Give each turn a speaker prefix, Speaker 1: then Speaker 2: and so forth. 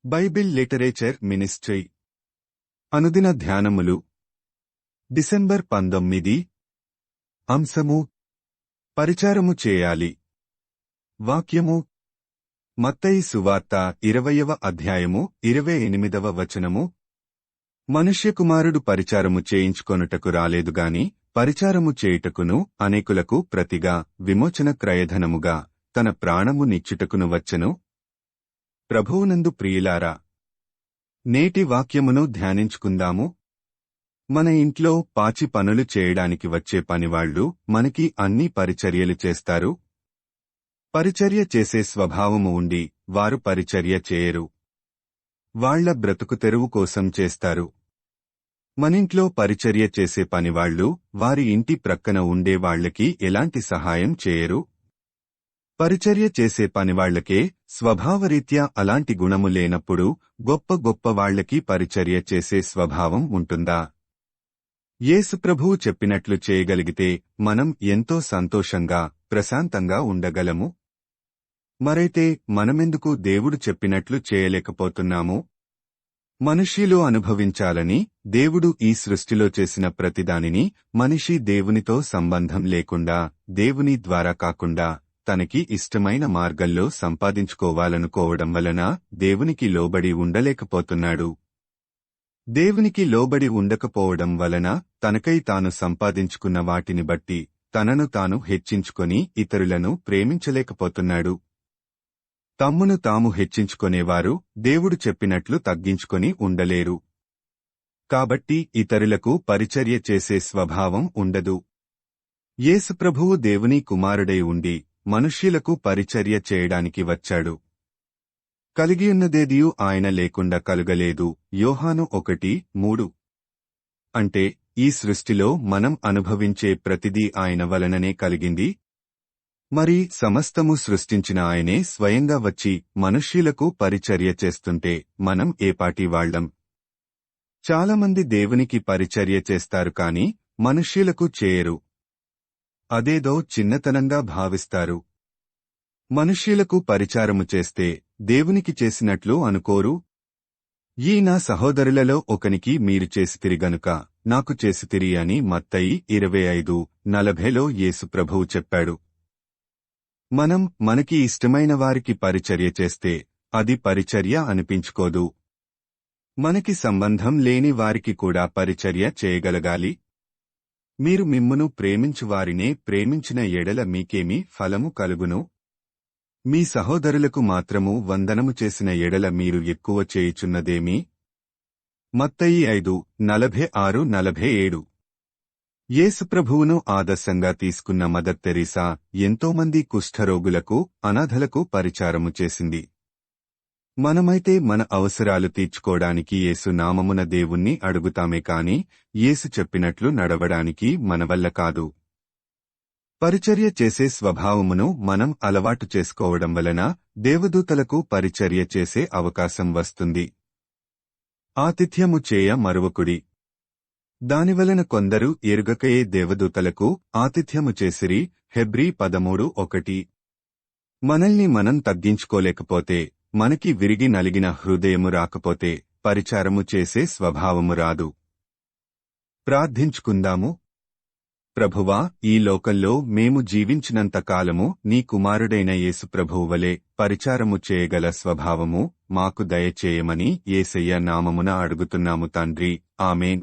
Speaker 1: Bible literature ministry అనుదిన ధ్యానములు December 19 అంశము పరిచారము చేయాలి. వాక్యము మత్తయి సువార్త 20వ అధ్యాయము 28వ వచనము. మనుష్యకుమారుడు పరిచారము చేయించుకొనుటకు రాలేదుగాని పరిచారము చేయుటకును అనేకులకు ప్రతిగా విమోచన క్రయధనముగా తన ప్రాణము నిచ్చుటకును వచ్చెను. ప్రభువునందు ప్రియులారా, నేటి వాక్యమును ధ్యానించుకుందాము. మన ఇంట్లో పాచి పనులు చేయడానికి వచ్చే పనివాళ్లు మనకి అన్ని పరిచర్యలు చేస్తారు. పరిచర్య చేసే స్వభావము ఉండి వారు పరిచర్య చేయరు. వాళ్ల బ్రతుకు తెరువు కోసం చేస్తారు. మనింట్లో పరిచర్య చేసే పనివాళ్లు వారి ఇంటి ప్రక్కన ఉండే వాళ్లకి ఎలాంటి సహాయం చేయరు. పరిచర్య చేసే పనివాళ్లకే స్వభావరీత్యా అలాంటి గుణము లేనప్పుడు గొప్ప గొప్ప వాళ్లకి పరిచర్య చేసే స్వభావం ఉంటుందా? యేసుప్రభువు చెప్పినట్లు చేయగలిగితే మనం ఎంతో సంతోషంగా ప్రశాంతంగా ఉండగలము. మరైతే మనమెందుకు దేవుడు చెప్పినట్లు చేయలేకపోతున్నాము? మనుష్యులు అనుభవించాలని దేవుడు ఈ సృష్టిలో చేసిన ప్రతిదానిని మనిషి దేవునితో సంబంధం లేకుండా, దేవుని ద్వారా కాకుండా తనకి ఇష్టమైన మార్గంలో సంపాదించుకోవాలనుకోవడం వలన దేవునికి లోబడి ఉండలేకపోతున్నాడు. దేవునికి లోబడి ఉండకపోవడం వలన తనకై తాను సంపాదించుకున్న వాటిని బట్టి తనను తాను హెచ్చించుకొని ఇతరులను ప్రేమించలేకపోతున్నాడు. తమ్మును తాము హెచ్చించుకొనేవారు దేవుడు చెప్పినట్లు తగ్గించుకొని ఉండలేరు. కాబట్టి ఇతరులకు పరిచర్య చేసే స్వభావం ఉండదు. యేసుప్రభువు దేవుని కుమారుడై ఉండి మనుష్యులకు పరిచర్య చేయడానికి వచ్చాడు. కలిగియున్నదేదియూ ఆయన లేకుండా కలుగలేదు. యోహాను 1:3. అంటే ఈ సృష్టిలో మనం అనుభవించే ప్రతిదీ ఆయన వలననే కలిగింది. మరి సమస్తము సృష్టించిన ఆయనే స్వయంగా వచ్చి మనుష్యులకు పరిచర్య చేస్తుంటే మనం ఏపాటి వాళ్లం? చాలామంది దేవునికి పరిచర్య చేస్తారు కాని మనుష్యులకు చేయరు. అదేదో చిన్నతనంగా భావిస్తారు. మనుష్యులకు పరిచారము చేస్తే దేవునికి చేసినట్లు అనుకోరు. ఈ నా సహోదరులలో ఒకనికి మీరు చేసితిరి గనుక నాకు చేసితిరి అని మత్తయి 25:40లో యేసుప్రభువు చెప్పాడు. మనం మనకి ఇష్టమైన వారికి పరిచర్య చేస్తే అది పరిచర్య అనిపించుకోదు. మనకి సంబంధం లేని వారికి కూడా పరిచర్య చేయగలగాలి. మీరు మిమ్మును ప్రేమించువారినే ప్రేమించిన ఎడల మీకేమి ఫలము కలుగును? మీ సహోదరులకు మాత్రము వందనము చేసిన ఎడల మీరు ఎక్కువ చేయుచున్నదేమి? మత్తయి 5:46-47. యేసుప్రభువును ఆదర్శంగా తీసుకున్న మదర్ తెరీసా ఎంతోమంది కుష్ఠరోగులకు, అనాథలకు పరిచారము చేసింది. మనమైతే మన అవసరాలు తీర్చుకోవడానికి యేసు నామమున దేవుణ్ణి అడుగుతామే కాని యేసు చెప్పినట్లు నడవడానికి మనవల్ల కాదు. పరిచర్య చేసే స్వభావమును మనం అలవాటు చేసుకోవడం వలన దేవదూతలకు పరిచర్య చేసే అవకాశం వస్తుంది. ఆతిథ్యము చేయ మరువకుడి. దానివలన కొందరు ఎరుగకయే దేవదూతలకు ఆతిథ్యము చేసిరి. హెబ్రీ 13:1. మనల్ని మనం తగ్గించుకోలేకపోతే, మనకి విరిగి నలిగిన హృదయము రాకపోతే పరిచారము చేసే స్వభావము రాదు. ప్రార్థించుకుందాము. ప్రభువా, ఈ లోకంలో మేము జీవించినంత కాలము నీ కుమారుడైన యేసుప్రభువు వలె పరిచారము చేయగల స్వభావము మాకు దయచేయమని యేసయ్య నామమున అడుగుతున్నాము తండ్రి. ఆమేన్.